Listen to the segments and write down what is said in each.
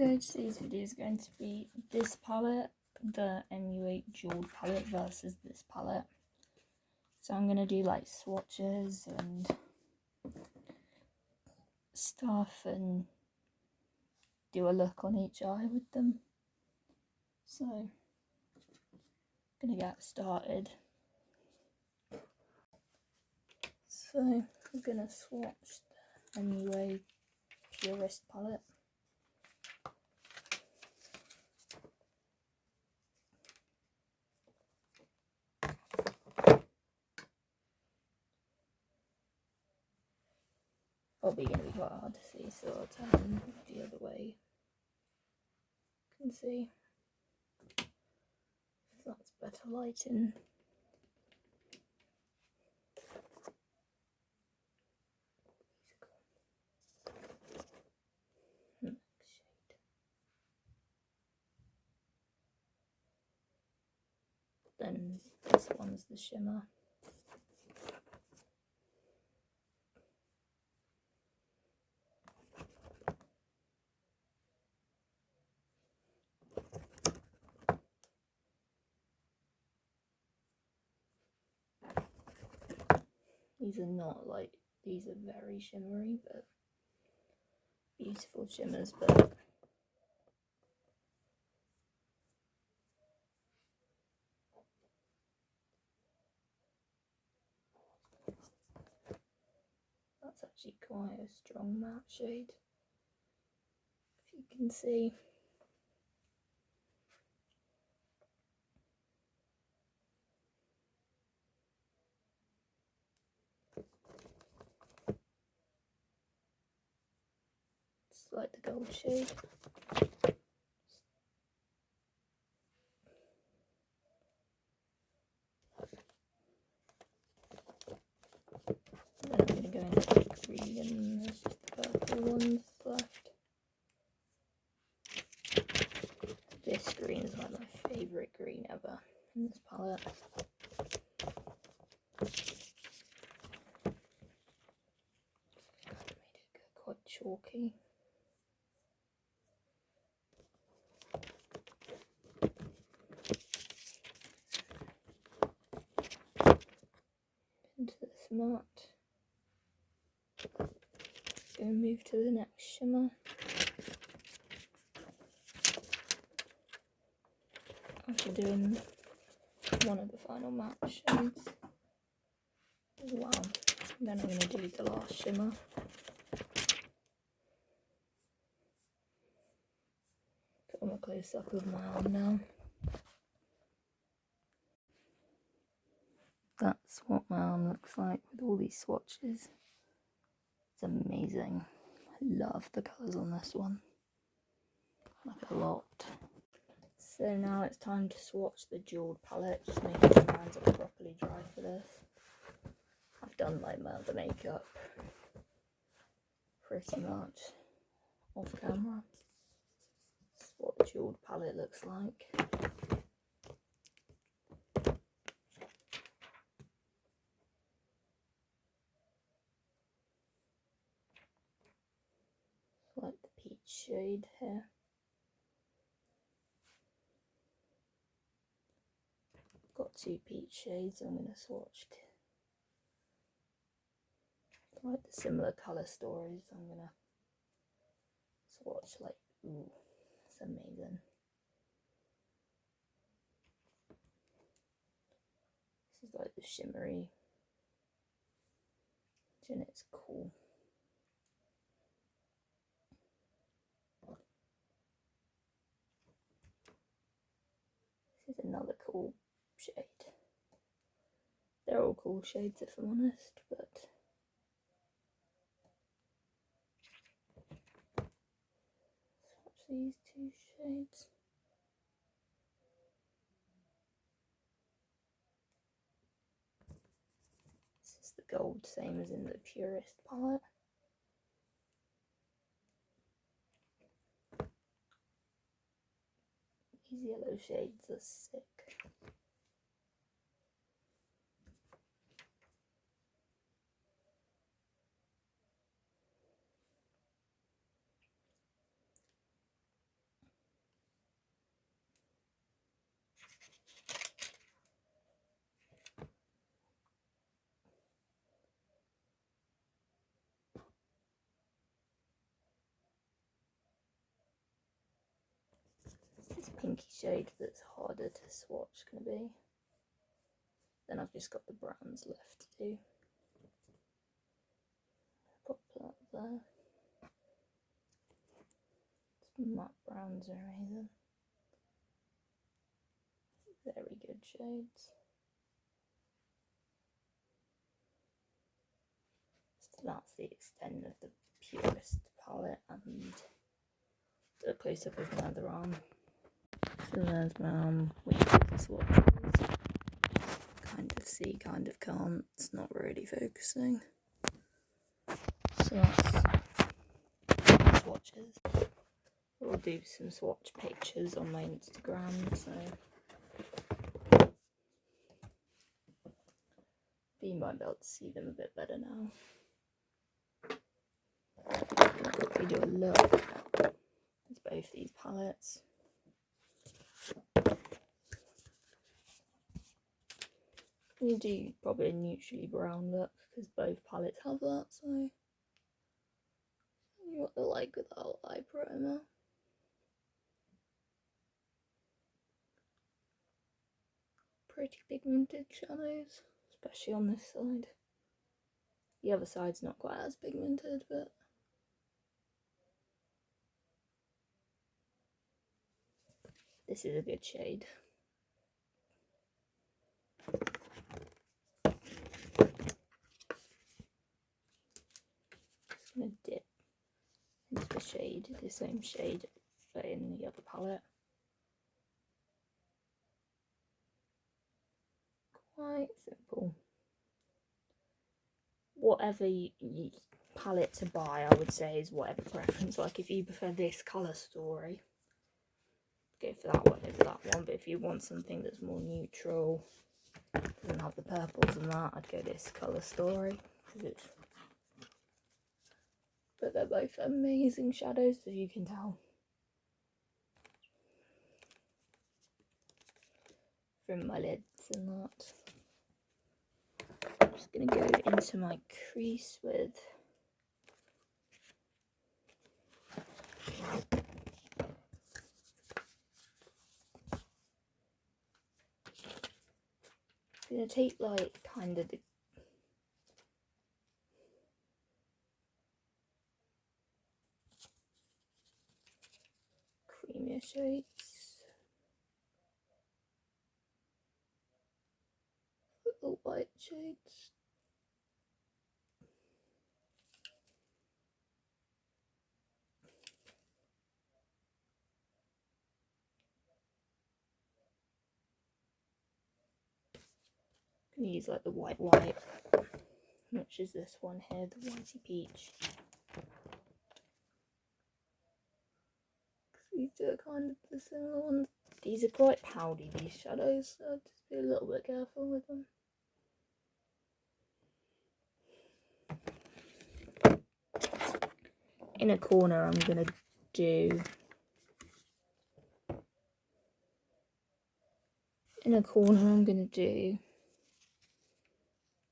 So today's video is going to be this palette, the MUA jeweled palette versus this palette. So I'm going to do like swatches and stuff and do a look on each eye with them. So I'm going to get started. So I'm going to swatch the MUA Purist palette. Probably going to be quite hard to see, so I'll turn the other way. You can see if that's better lighting. Then this one's the shimmer. These are not like, these are very shimmery, but beautiful shimmers, but that's actually quite a strong matte shade, if you can see. It's like the gold shade. Then I'm going to go into the green and there's just the purple ones left. This green is like my favourite green ever in this palette. Kind of made it go quite chalky. Into this matte. Going to move to the next shimmer. After doing one of the final matte shades. Wow. Then I'm going to do the last shimmer. Put a close up of my arm now. That's what my arm looks like with all these swatches. It's amazing. I love the colours on this one. Like a lot. So now it's time to swatch the jeweled palette, just making sure my hands are properly dry for this. I've done like my other makeup pretty much off camera. This is what the jeweled palette looks like. Like the peach shade here. Got two peach shades I'm going to swatch. Like the similar colour stories, I'm going to swatch like, ooh, it's amazing. This is like the shimmery, and it's cool. This is another cool shade. They're all cool shades if I'm honest, but swatch these two shades. This is the gold, same as in the Purist palette. These yellow shades are sick. pinky shade that's harder to swatch going to be. Then I've just got the browns left to do. Pop that there. Some matte browns are amazing. Very good shades. So that's the extent of the Purist palette, and do a close up of my other arm. So there's my arm with the swatches. Kind of see, kind of can't. It's not really focusing. So that's swatches. We'll do some swatch pictures on my Instagram, so you might be able to see them a bit better now. I'll quickly do a look at both these palettes. You do probably a neutrally brown look because both palettes have that, so what they're like without eye primer. Pretty pigmented shadows, especially on this side. The other side's not quite as pigmented, but this is a good shade. Just gonna dip into the shade, the same shade but in the other palette. Quite simple. Whatever palette to buy, I would say, is whatever preference. Like if you prefer this colour story, go for that one over that one. But if you want something that's more neutral, doesn't have the purples and that, I'd go this colour story. But they're both amazing shadows, as you can tell from my lids and that. I'm just going to go into my crease with I'm going to take like kind of the creamier shades, the white shades. I'm going to use like the white, which is this one here, the whitey peach. These two are kind of the similar ones. These are quite powdery, these shadows, so I'd just be a little bit careful with them. In a corner I'm going to do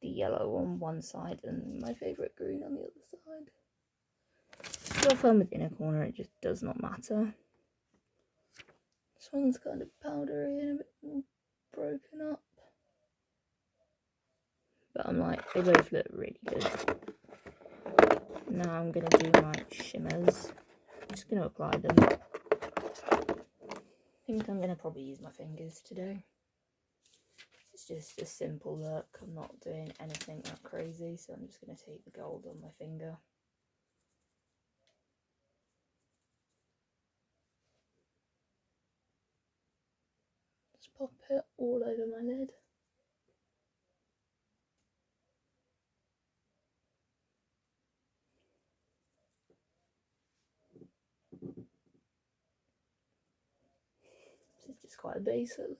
the yellow on one side and my favourite green on the other side. If you're fun with inner corner, it just does not matter. This one's kind of powdery and a bit more broken up. But I'm like, they both look really good. Now I'm going to do my shimmers. I'm just going to apply them. I think I'm going to probably use my fingers today. It's just a simple look. I'm not doing anything that crazy, so I'm just going to take the gold on my finger. Just pop it all over my lid. This is just quite a basic look.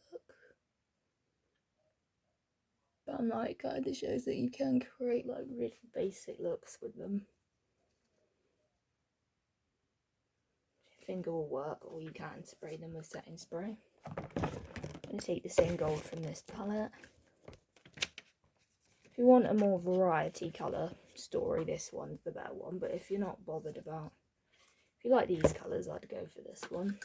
But I'm like, kind of shows that you can create like really basic looks with them. Your finger will work, or you can spray them with setting spray. I'm going to take the same gold from this palette. If you want a more variety colour story, this one's the better one. But if you're not bothered about, if you like these colours, I'd go for this one.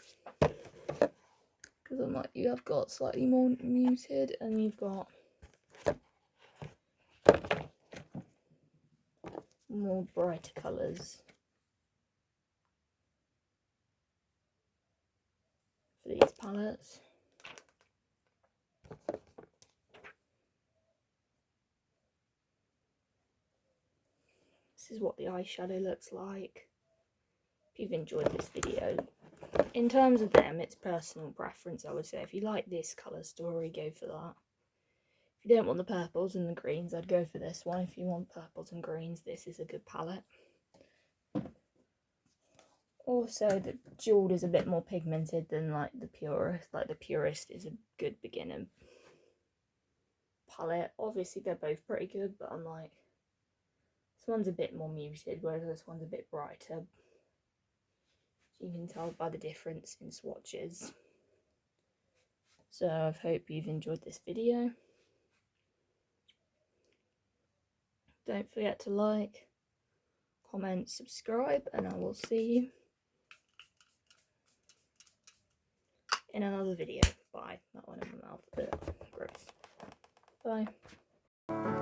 because I'm like, you have got slightly more muted, and you've got more brighter colours for these palettes. This is what the eyeshadow looks like. If you've enjoyed this video, in terms of them, it's personal preference, I would say. If you like this colour story, go for that. If you don't want the purples and the greens, I'd go for this one. If you want purples and greens, this is a good palette. Also, the jeweled is a bit more pigmented than like the purist. Like the purist is a good beginner palette. Obviously, they're both pretty good, but I'm like, this one's a bit more muted, whereas this one's a bit brighter. You can tell by the difference in swatches. So I hope you've enjoyed this video. Don't forget to like, comment, subscribe, and I will see you in another video. Bye. That one in my mouth. Gross. Bye.